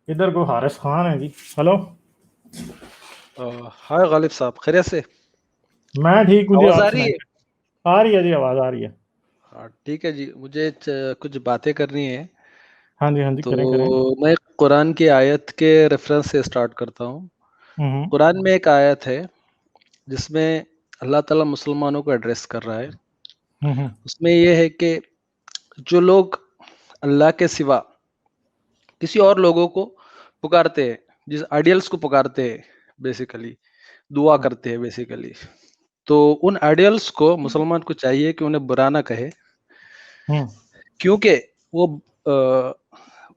इधर को हारिस खान है जी। हेलो। हाय गालिब साहब, खैरियत से? मैं ठीक, मुझे आवाज आप आ रही है? सुनाइए। आ रही है जी, आवाज आ रही है। हाँ ठीक है जी, मुझे कुछ बातें करनी है। हाँ जी, हाँ जी, करें करें। तो मैं कुरान की आयत के रेफरेंस से स्टार्ट करता हूँ। हम्म कुरान में एक आयत है जिसमें अल्लाह ताला मुसलमानों को एड्रेस कर रहा है। हम्म उसमें ये है कि जो लोग अल्लाह के सिवा किसी और लोगों को पुकारते हैं, जिस आइडियल्स को पुकारते हैं, बेसिकली दुआ करते हैं बेसिकली, तो उन आइडियल्स को मुसलमान को चाहिए कि उन्हें बुरा ना कहे, हम्म क्योंकि वो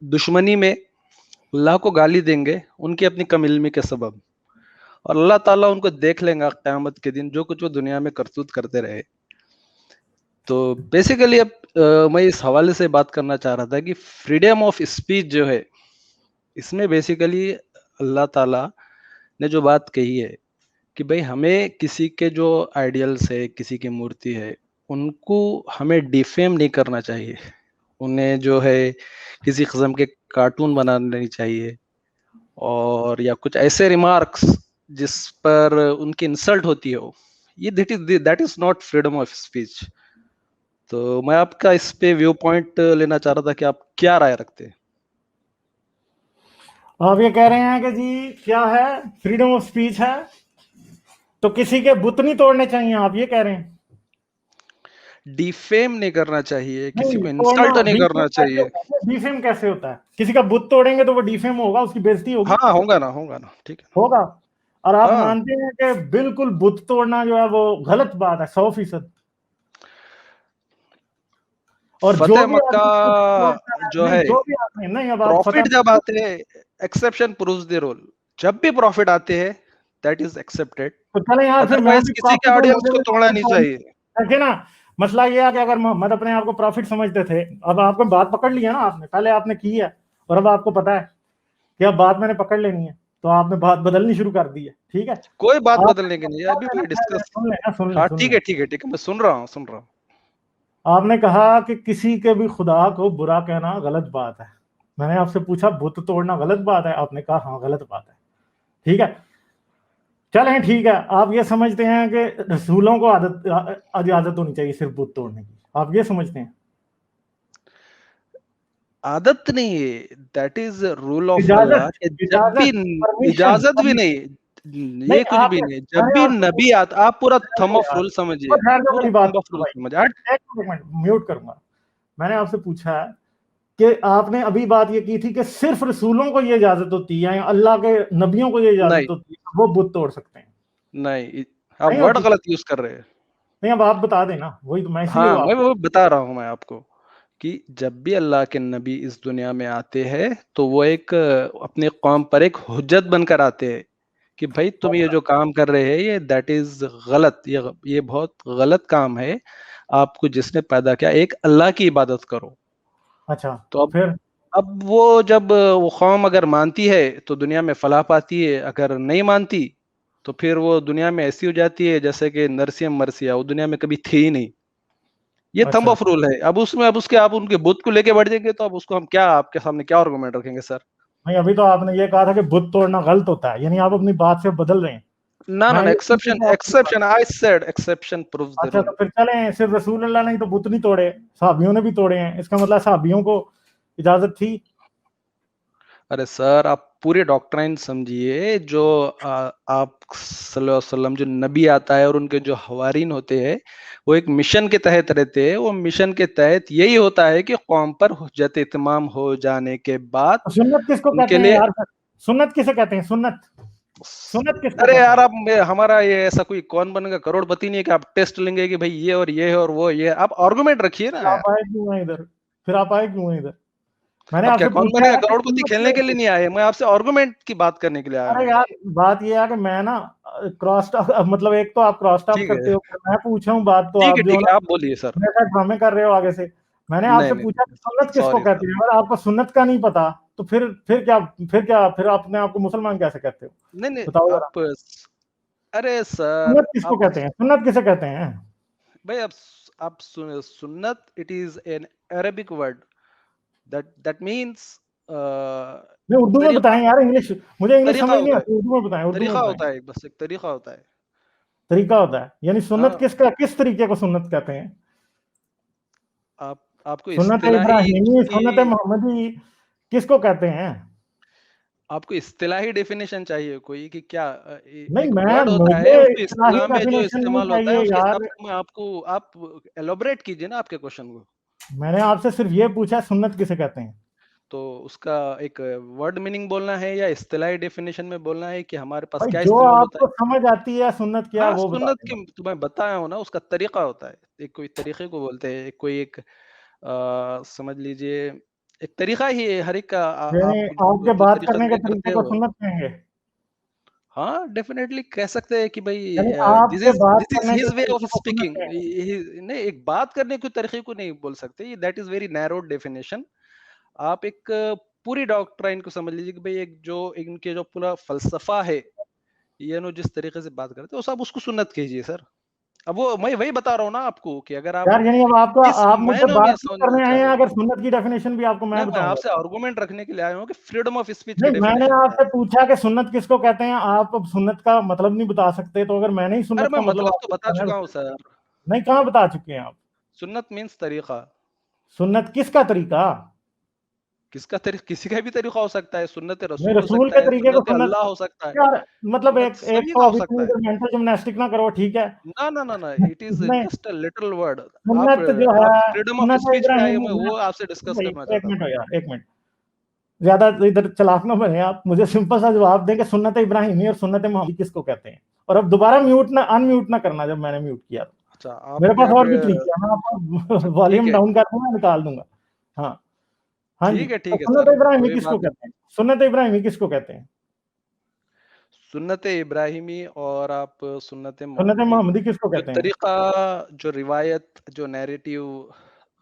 दुश्मनी में अल्लाह को गाली देंगे उनकी अपनी कम इल्मी के सबब, और अल्लाह ताला उनको देख लेगा क़यामत के दिन, जो कुछ वो दुनिया में करतूत करते रहे। तो बेसिकली अब मैं इस हवाले से बात करना चाह रहा था कि फ्रीडम ऑफ स्पीच जो है, इसमें बेसिकली अल्लाह ताला ने जो बात कही है कि भाई हमें किसी के जो आइडियल्स है, किसी की मूर्ति है, उनको हमें डिफेम नहीं करना चाहिए। उन्हें जो है किसी किस्म के कार्टून बनाने नहीं चाहिए, और या कुछ ऐसे रिमार्क्स जिस पर उनकी इंसल्ट होती हो, ये that is not freedom of speech. तो मैं आपका इस पे व्यू पॉइंट लेना चाह रहा था कि आप क्या राय रखते हैं। आप ये कह रहे हैं कि जी क्या है, फ्रीडम ऑफ स्पीच है तो किसी के बुत नहीं तोड़ने चाहिए, आप ये कह रहे हैं? डिफेम नहीं करना चाहिए, किसी नहीं को तोड़ना, इंसल्ट नहीं डिफेम करना कैसे चाहिए। होता है? डिफेम कैसे होता है? किसी का बुत तोड़ेंगे तो वो डिफेम होगा, उसकी बेइज्जती होगी। हाँ होगा ना, ठीक है। होगा। और आप हाँ, मानते हैं कि बिल्कुल बुत तोड़ना जो है वो गलत बात है, 100%। और जो फतेह भी मक्का आदमी बुत तोड़ता है, जो नहीं है, जो भी आदमी, नहीं अब आप फतेह, प्रॉफिट जब आते हैं, एक्सेप्शन प्रूव्स द रूल। जब भी प्रॉफिट आते हैं, दैट इज एक्सेप्टेड। तो चले यार फिर मैं अदरवाइज भी किसी के प्रॉफिट और ऑडियंस मुझे को भी तोड़ना प्रॉफिट नहीं समझ, चाहिए। देखिए ना। मसला ये है कि अगर मोहम्मद अपने आप को प्रॉफिट समझते थे, अब आपको बात पकड़ लिया ना आपने, पहले आपने की है और अब आपको पता है कि अब बात मैंने पकड़ लेनी है, तो आपने बात बदलनी शुरू कर दी है। ठीक है। कोई बात आपने बदलने की नहीं है, सुन अभी लेना, भी डिस्कस। सुन लेना, सुन लेना, हाँ सुन ठीक लेना। है, ठीक है, ठीक है, मैं सुन रहा हूँ, सुन रहा हूँ। आपने कहा कि किसी के भी खुदा को बुरा कहना गलत बात है। मैंने आपसे पूछा बुत तोड़ना गलत बात है, आपने कहा हाँ गलत बात है। ठीक है। चलें ठीक है, आप ये समझते हैं कि रसूलों को आदत इजाजत होनी चाहिए सिर्फ बुत तोड़ने की, आप ये समझते हैं? आदत नहीं है, दैट इज रूल ऑफ अल्लाह इजाजत, कि जब भी इजाजत, परमिशन, इजाजत भी परमिशन। नहीं, नहीं ये कुछ आप, भी नहीं, जब मैंने भी आपसे नबी पूछा, आता, आप पूरा ठहर थंब दो ऑफ यार, रूल और समझिए, ठहर दो, पूरा मेरी बात थंब ऑफ सुनो रूल भाई। समझिए। एक मिनट म्यूट करूंगा। मैंने आपसे पूछा है कि आपने अभी बात ये की थी कि सिर्फ रसूलों को ये इजाजत होती है या अल्लाह के नबियों को ये इजाजत नहीं, होती है वो बुत तोड़ सकते हैं? नहीं, आप नहीं वर्ड होती। गलत यूज कर रहे हैं। नहीं अब आप बता देना, वही तो मैं इसीलिए हाँ, मैं आपको। वो बता रहा हूँ मैं आपको कि जब भी अल्लाह के नबी इस दुनिया में आते हैं, तो वो एक अपने कौम पर एक हुज्जत बनकर आते हैं कि भाई तुम ये जो काम कर रहे हैं, ये दैट इज गलत, ये बहुत गलत काम है। आपको जिसने पैदा किया, एक अल्लाह की इबादत करो। अच्छा। तो फिर अब वो जब वो कौम अगर मानती है तो दुनिया में फलाह पाती है, अगर नहीं मानती तो फिर वो दुनिया में ऐसी हो जाती है जैसे कि नरसियम मरसिया, वो दुनिया में कभी थी ही नहीं। ये थंब अच्छा। ऑफ रूल है। अब उसमें, अब उसके आप उनके बुत को लेके बढ़ जाएंगे, तो अब उसको हम क्या, आपके सामने क्या आर्गुमेंट रखेंगे सर? नहीं अभी तो आपने ये कहा था कि बुत तोड़ना गलत होता है, यानी आप अपनी बात से बदल रहे हैं। ना ना मैं ना, ये इसीलिए एक्सेप्शन, तो आपकी बात। Exception, I said exception proves the अच्छा तो रूल। फिर चलें, सिर्फ रसूल अल्लाह ने ही तो बुत नहीं तोड़े, साहबियों ने भी तोड़े हैं, इसका मतलब साहबियों को इजाजत थी। अरे सर, आप पूरी डॉक्ट्राइन समझिए। जो आप सल्लल्लाहु अलैहि वसल्लम, जो नबी आता है और उनके जो हवारीन होते हैं, वो एक मिशन के तहत रहते हैं। वो मिशन के तहत यही होता है कि कौम पर हुज्जत इत्माम हो जाने के बाद तो सुन्नत किसको उनके कहते हैं लिए। यार? सुन्नत किसे कहते हैं? सुन्नत, सुन्नत किसको अरे कहते यार, हैं? आप हमारा ये ऐसा कोई कौन बनेगा करोड़पति नहीं है कि आप टेस्ट लेंगे कि भाई ये और ये है और वो ये है। आप आर्गुमेंट रखिए ना फिर आप यार। आए क्यों हैं इधर? फिर आप आए क्यों हैं इधर? मैंने अब क्या आपसे कौन पूछा बनेगा है कि करोड़पति सुन्नत खेलने क्या के लिए होती नहीं आए, मैं आपसे आर्गुमेंट की बात करने के लिए है? आया अरे हूँ। यार, बात ये है कि मैं ना क्रॉस टॉक, मतलब एक तो आप क्रॉस टॉक ठीक करते है, हो, फिर मैं पूछ रहा हूँ बात तो ठीक आप है, जो ठीक है है, ना आप बोलिए सर। मेरे साथ ड्रामे कर रहे हो आगे से। मैंने नहीं आपसे नहीं पूछा नहीं, कि सुन्नत किसको सॉरी कहते सर। हैं, अगर आपको सुन्नत का नहीं पता तो फिर क्या, फिर अपने आप को मुसलमान कैसे कहते हो? नहीं नहीं, बताओ जरा। आप, अरे सर सुन्नत किसको आप, कहते हैं? सुन्नत किसे कहते हैं? भाई आप सुन्नत, it is an Arabic word, that means नहीं उर्दू में तरीका बताएं यार, इंग्लिश मुझे इंग्लिश तरीका समझ नहीं होता है, आती, उर्दू में बताएं, उर्दू में तरीका बताएं। होता है, बस एक तरीका होता है। तरीका होता है, यानी सुन्नत हाँ, किसका, किस तरीके को सुन्नत कहते हैं? आपको सुन्नत इस्तिलाही इब्राहिमी, उसकी सुन्नत मोहम्मदी किसको कहते हैं? आपको इस्तिलाही डेफिनेशन चाहिए कोई कि क्या नहीं एक मैं, वर्ड होता है मुझे उसको इस्तिलाही इस्तिलाह में जो डेफिनेशन नहीं इस्तेमाल होता है चाहिए उसके हिसाब यार, से मैं आपको आप एलोबरेट कीजिए ना आपके क्वेश्चन को। मैंने आपसे सिर्फ ये पूछा सुन्नत किसे कहते हैं। तो उसका एक वर्ड मीनिंग बोलना है या इस्तिलाही डेफिनेशन में बोलना है कि हमारे पास भाई क्या जो इस्तेमाल होता आपको है? समझ आती है सुन्नत क्या है हाँ, वो बता सुन्नत देना। की तो मैं बताया हूँ ना, उसका तरीका होता है। एक कोई तरीके को बोलते हैं, कोई एक समझ लीजिए एक तरीका ही है हर एक का यानी आप आपके जो बात तरीका करने से के ये करते तरीके को हो। सुन्नत कहेंगे? हाँ, डेफिनेटली कह सकते हैं कि भाई यानी आपके बात दिस इज करने के हिज वे ऑफ तरीके को सुन्नत स्पीकिंग। कहेंगे? नहीं, एक बात करने के तरीके को नहीं बोल सकते, that is very narrow definition. आप एक पूरी डॉक्ट्राइन को समझ लीजिए कि भाई एक जो इनके जो पूरा फलसफा है, ये नो जिस तरीके से बात करते हैं उस आप उसको सुन्नत कीजिए सर। अब वो मैं वही बता रहा हूँ ना आपको कि अगर आप यार यानी अब आपका, किस आप मुझसे मायनों में बात नहीं समझना करने आए चाह हैं, रहे हो। अगर सुन्नत की डेफिनेशन भी आपको मैं नहीं, मैं बताऊंगा। आपसे आर्गुमेंट रखने के लिए आया हूँ कि फ्रीडम ऑफ स्पीच की नहीं मैंने डेफिनेशन क्या है। आपसे पूछा कि सुन्नत किसको कहते हैं, आप अब सुन्नत का मतलब नहीं बता सकते, तो अगर मैंने ही अरे सुन्नत मैं का मतलब मतलब तो आपको बता बताना है चुका हूँ तो, सर। नहीं कहाँ बता चुके हैं आप? सुन्नत मीन्स तरीका। सुन्नत किसका तरीका? किसका तरीका, किसी का भी तरीका हो सकता है, सुन्नत नहीं रसूल हो रसूल सकता के है, तरीके को सुन्नत सुन्नत, अल्लाह हो सकता है, यार मतलब सुन्नत एक एक सभी का तो हो अभी तुम सकता है। इधर मेंटल जिम्नास्टिक ना करो, ठीक है? ना ना ना ना, इट इज नहीं जस्ट अ लिटिल वर्ड। आप सुन्नत जो है, आप फ्रीडम ऑफ सुन्नत स्पीच पे आए, इब्राहिमी, मैं वो आपसे डिस्कस भाई करना एक चाहता मिनट था। हो यार, एक मिनट, ज्यादा इधर चालाक ना बने आप, मुझे सिंपल सा जवाब दें कि सुन्नत इब्राहिमी और सुन्नत मोहम्मदी किसको कहते हैं, और अब दोबारा म्यूट ना अनम्यूट ना करना जब मैंने म्यूट किया तो। अच्छा, मेरे आपके पास यहाँ और पे भी तरीके हैं, मैं आपको ठीक वॉल्यूम है, डाउन कर दूंगा, निकाल दूंगा। हाँ, हाँ जी, तो ठीक है सुन्नत सर, इब्राहिमी कोई किसको बात नहीं। कहते हैं? सुन्नत इब्राहिमी किसको कहते हैं? सुन्नत इब्राहिमी और आप सुन्नत सुन्नत मोहम्मदी, मोहम्मदी किसको जो कहते हैं? तरीका, जो रिवायत, जो नैरेटिव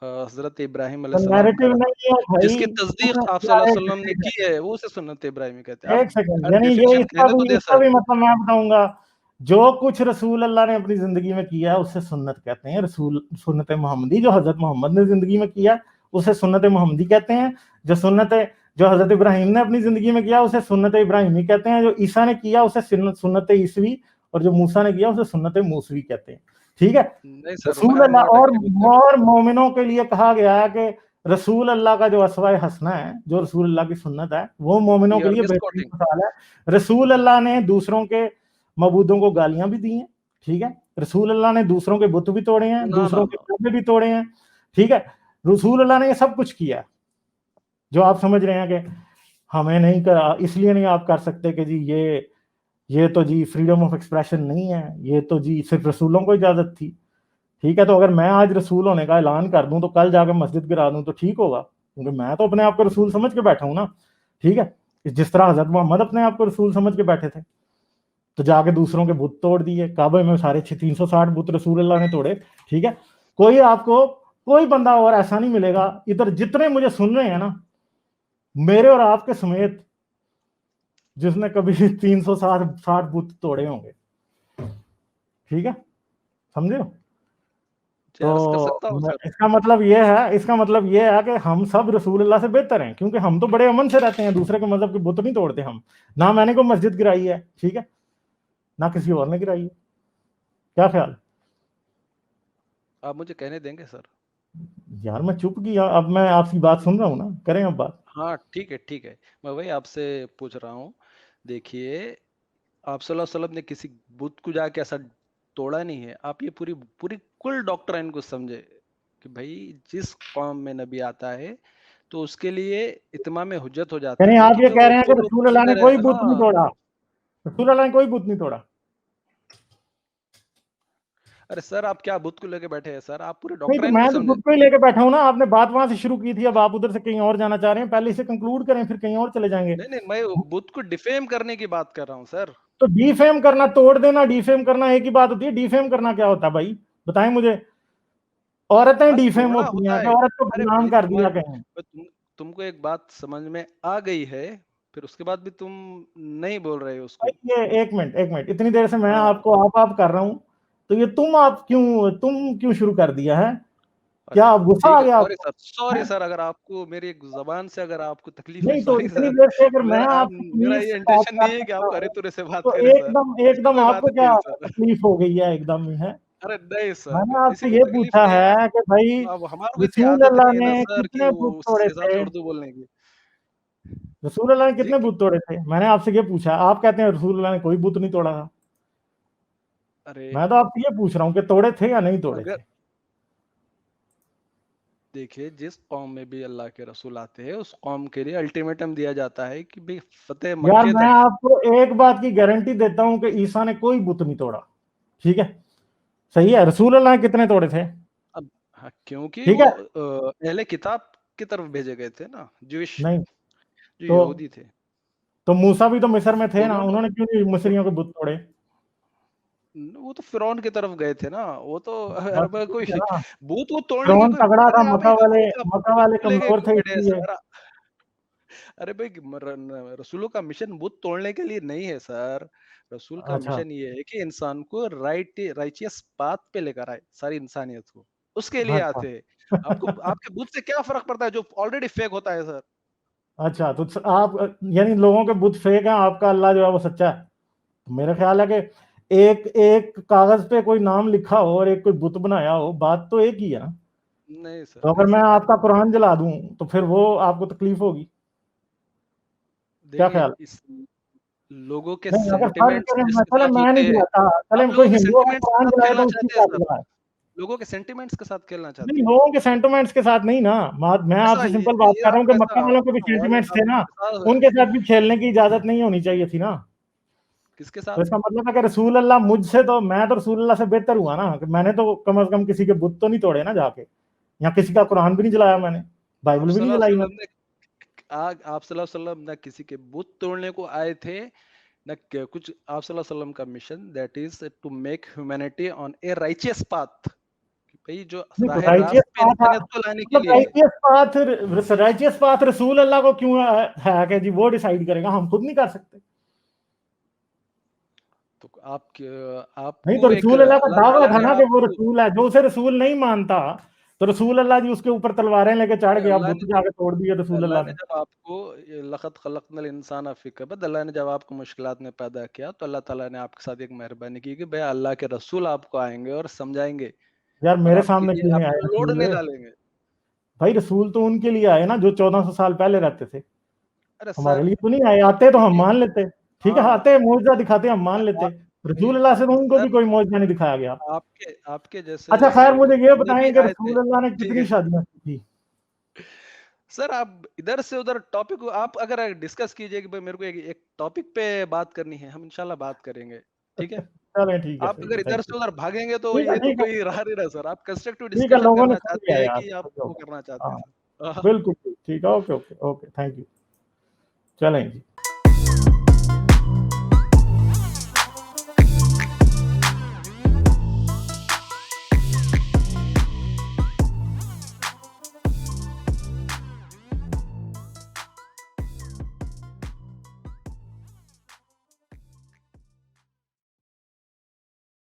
हजरत इब्राहिम तो अलैहिस्सलाम का नैरेटिव नहीं है भाई, जिसकी तस्दीक आप क्या सल्लल्लाहु है, अलैहि वसल्लम ने की है, वो उसे सुन्नत इब्राहिमी कहते हैं। एक आप सेकंड, यार यानी ये डेफिनेशन कहने तो दे इसका सर। भी मतलब मैं बताऊंगा, जो कुछ रसूल अल्लाह ने अपनी जिंदगी में किया है उससे सुन्नत कहते हैं। रसूल सुन्नत मोहम्मदी, जो हजरत मोहम्मद ने जिंदगी में किया उसे सुन्नत मोहम्मदी कहते हैं। जो सुन्नत, जो हजरत इब्राहिम ने अपनी जिंदगी में किया उसे सुन्नत इब्राहिमी कहते हैं। जो ईसा ने किया उसे सुन्नत ईसवी, और जो मूसा ने किया उसे सुन्नत मूसवी कहते हैं। ठीक है? नहीं सर, मैं रसूल आई एम अल्लाह नॉट एग्री विद दैट। और मोमिनों के लिए कहा गया है कि रसूल अल्लाह का जो असवाए हसना है, जो रसूल अल्लाह की सुन्नत है, वो मोमिनों यू के आर लिए बेहतरीन मिसकोटिंग। मिसाल है। रसूल अल्लाह ने दूसरों के मबूदों को गालियां भी दी हैं, ठीक है? रसूल अल्लाह ने दूसरों के बुत भी तोड़े हैं, ना ना दूसरों के ना, कब्र भी तोड़े हैं, ठीक है? रसूल अल्लाह ने ये सब कुछ किया। जो आप समझ रहे हैं कि हमें नहीं कर, इसलिए नहीं आप कर सकते कि जी ये तो जी फ्रीडम ऑफ एक्सप्रेशन नहीं है, ये तो जी सिर्फ रसूलों को इजाजत थी। ठीक है, तो अगर मैं आज रसूल होने का ऐलान कर दूं तो कल जाकर मस्जिद गिरा दूं तो ठीक होगा, क्योंकि मैं तो अपने आप को रसूल समझ के बैठा हूं ना। ठीक है, जिस तरह हजरत मोहम्मद अपने आप को रसूल समझ के बैठे थे, तो जाके दूसरों के बुत तोड़ दिए, काबे में सारे 360 बुत रसूल अल्लाह ने तोड़े। ठीक है, कोई आपको, कोई बंदा और ऐसा नहीं मिलेगा इधर जितने मुझे सुन रहे हैं ना, मेरे और आपके समेत, जिसने कभी 360 बुत तोड़े होंगे। ठीक है, समझे? जी अर्ज कर सकता तो हूँ सर। इसका मतलब ये है, इसका मतलब ये है कि हम सब रसूल अल्लाह से बेहतर हैं, क्योंकि हम तो बड़े अमन से रहते हैं, दूसरे के मजहब के बुत नहीं तोड़ते हम। ना मैंने कोई मस्जिद गिराई है, ठीक है, ना किसी और ने गिराई है। क्या ख्याल? आप मुझे कहने देंगे सर? यार मैं चुप किया, अब मैं आपकी बात सुन रहा हूँ ना, करें अब बात। हाँ ठीक है, ठीक है, मैं वही आपसे पूछ रहा हूँ। देखिए, आप सल्लल्लाहु अलैहि वसल्लम ने किसी बुत को जाके ऐसा तोड़ा नहीं है। आप ये पूरी पूरी कुल डॉक्ट्राइन को समझे कि भाई जिस कौम में नबी आता है तो उसके लिए इत्माम हुज्जत हो जाता यानी है आप कि ये कह रहे हैं जो कि लोग रसूल उसके अल्लाह ने अंदर है। कोई बुत नहीं हाँ, तोड़ा? रसूल अल्लाह ने कोई बुत नहीं तोड़ा? अरे सर, आप क्या बुत को लेके बैठे हैं सर? आप पूरे नहीं तो डॉक्ट्राइन मैं को तो समझे। बुत को ही लेके बैठा हूं ना, आपने बात वहां से शुरू की थी, अब आप उधर से कहीं और जाना चाह रहे हैं, पहले इसे कंक्लूड करें फिर कहीं और चले जाएंगे। नहीं नहीं, मैं बुत को डिफेम करने की बात कर रहा हूँ सर। तो डिफेम करना, तोड़ देना, डिफेम करना एक ही बात होती है। डिफेम करना क्या होता है भाई, बताएं मुझे। औरतें हाँ, डिफेम तोड़ना होती होता हैं कि है। औरत को अरे बदनाम भाई, कर दिया तुम्हारे कहीं? तुमको एक बात समझ में आ गई है, फिर उसके बाद भी तुम नहीं बोल रहे हो भाई उसको। ये एक मिनट, एक मिनट, इतनी देर से मैं हाँ, आपको आप कर रहा हूं, तो ये तुम, आप क्यों, तुम क्यों शुरू कर दिया है? क्या अरे आप गुस्सा ठीक आ है, गया सॉरी आपको? सर, सॉरी हैं? सर, अगर आपको मेरी ज़बान से अगर आपको तकलीफ है, नहीं तो सॉरी इतनी सर। देर से अगर मैं मेरा आपसे मेरा तमीज़ ये से बात इंटेंशन कर नहीं है कि सकता आप हूँ, अरे-तुरे से बात तो करें सर। इसी एकदम में बात आपको क्या अच्छी है सर। तकलीफ हो गई है एकदम ही, हैं? अरे नहीं मैंने सर, इसी आपसे में ये तकलीफ पूछा नहीं है। है कि भाई अब हमारे को इतनी रसूल आदत अल्लाह नहीं है ने ना सर कि कितने वो बुत उस तोड़े हिसाब से थे? उर्दू बोलने की। रसूल अल्लाह ने जी? कितने बुत तोड़े थे? मैंने आपसे ये पूछा, आप कहते हैं रसूल अल्लाह ने कोई बुत नहीं तोड़ा था। अरे मैं तो आपसे ये पूछ रहा हूँ कि तोड़े थे या नहीं तोड़े अगर थे? देखिए, जिस कौम में भी अल्लाह के रसूल आते हैं, उस कौम के लिए अल्टीमेटम दिया जाता है कि भई फ़तेह यार मक्के मैं तक। आपको एक बात की गारंटी देता हूँ कि ईसा ने कोई बुत नहीं तोड़ा, ठीक है? सही है, रसूल अल्लाह ने कितने तोड़े थे? अब हाँ, क्योंकि ठीक वो है? अहले किताब की तरफ भेजे गए थे ना, नहीं, जो तो यहूदी थे। मूसा भी तो मिस्र में थे ना, उन्होंने उन्होंने क्यों नहीं मिस्रियों के बुत तोड़े? वो तो फ़िरौन की तरफ गए थे ना, वो तो बस अरब कोई ठीक है ना, भूत वूत तोड़ने की फिरौन कोई। तगड़ा था, अरे आप भाई मक्का वाले भूत लेके कमजोर क्यों थे बैठे हैं इसलिए। सर? अरे भाई रसूलों का मिशन बुत तोड़ने के लिए नहीं है सर। रसूल का अच्छा। मिशन ये है कि इंसान को राइचियस पाथ पे लेकर आए, सारी इंसानियत को। उसके लिए अच्छा। आते हैं। आपको आपके बुत से क्या फ़र्क पड़ता है जो ऑलरेडी फेक होता है सर? अच्छा, तो आप यानी लोगों के बुत फेक हैं, आपका अल्लाह जो है वो सच्चा है। तो मेरा ख्याल है कि एक एक कागज पे कोई नाम लिखा हो और एक कोई बुत बनाया हो, बात तो एक ही है ना। नहीं तो सर, अगर मैं ऐसी बात आपका नहीं। कुरान जला दूं तो फिर वो आपको तकलीफ होगी, क्या देखिए, ख्याल? इस लोगों के नहीं, अगर फर्ज सेंटिमेंट्स करें, मैं जिसके चले साथ मैं नहीं होते हैं, जलाता, चले आप कोई लोगों के हिंदू अगर सेंटिमेंट्स के कुरान साथ जलाए खेलना तो उसकी चाहते हैं क्या सर। जलाए? लोगों के सेंटिमेंट्स के साथ खेलना चाहते नहीं, हैं। लोगों के सेंटिमेंट्स के साथ नहीं ना, मैं ऐसा आपसे ये सिंपल बात ये कर रहा हूँ आप कि ऐसा मक्का वालों के भी सवाल सेंटिमेंट्स आप थे ना, साथ उनके साथ भी खेलने की इजाजत नहीं होनी चाहिए थी ना। किसके तो साथ? इसका मतलब है कि रसूल अल्लाह मुझसे, तो मैं तो रसूल अल्लाह से बेहतर हुआ ना, कि मैंने तो कम से कम किसी के बुत तो नहीं तोड़े ना जाके, या किसी का कुरान भी नहीं जलाया मैंने, आप बाइबल भी नहीं सल्लल्लाहु जलाई अलैहि वसल्लम मैंने। ने आप सल्लल्लाहु अलैहि वसल्लम ना किसी के बुत तोड़ने को आए थे, ना कुछ। आप सल्लल्लाहु अलैहि वसल्लम का mission that is to make humanity on a righteous path. भाई जो नहीं तो राह राइचियस रास्त पे पाथ, इंसानियत को लाने के मतलब लिए है। राइचियस पाथ रसूल अल्लाह को क्यों है कि जी वो डिसाइड करेगा, हम खुद नहीं कर सकते? तो नहीं तो आपको एक रसूल अल्लाह का अल्लाह दावा ताला था ने ना कि वो आपको रसूल है, जो उसे रसूल नहीं मानता तो रसूल अल्लाह जी उसके ऊपर तलवारें लेके चढ़ गया, अल्लाह बुत ने जाके तोड़ दिए रसूल अल्लाह अल्लाह ने ने। जब आपको लक़द ख़लक़नल इंसाना फ़ी कबद, अल्लाह ने जब आपको मुश्किलात में पैदा किया तो अल्लाह ताला ने आपके साथ एक मेहरबानी की कि भाई अल्लाह के रसूल आपको आएँगे और समझाएँगे यार और मेरे आपके सामने लिए क्यों नहीं आप आए पे लोड रसूल? नहीं डालेंगे। भाई रसूल तो उनके लिए आए ना जो 1400 साल पहले रहते थे, अरे हमारे सर, लिए तो नहीं आए। आते तो हम देखिए, मान लेते, ठीक है, हाँ, आते मौजज़ा दिखाते हम मान आ लेते। नहीं रसूल अल्लाह से तो उनको भी सर, कोई मौजज़ा नहीं दिखाया गया। आपके आपके जैसे अच्छा खैर, मुझे ये बंदे भी बताएं कि आए थे, रसूल अल्लाह ने ठीक कितनी है। शादियां की थी? सर आप इधर से उधर टॉपिक को आप अगर डिस्कस कीजिए कि भाई मेरे को एक टॉपिक पे बात करनी है, हम इंशाल्लाह बात करेंगे, ठीक है? चलें ठीक है, आप सही अगर है, इधर थैंक से यू। उधर भागेंगे तो ठीक है, ये तो ठीक है, कोई रहा नहीं रहा सर। आप कंस्ट्रक्टिव ठीक है, डिस्कशन लोगों ने करना सुन चाहते लिया हैं यार, कि आप ओके वो ओके। करना चाहते हाँ, हैं सर? बिल्कुल ठीक है, okay okay okay, thank you. चलें जी।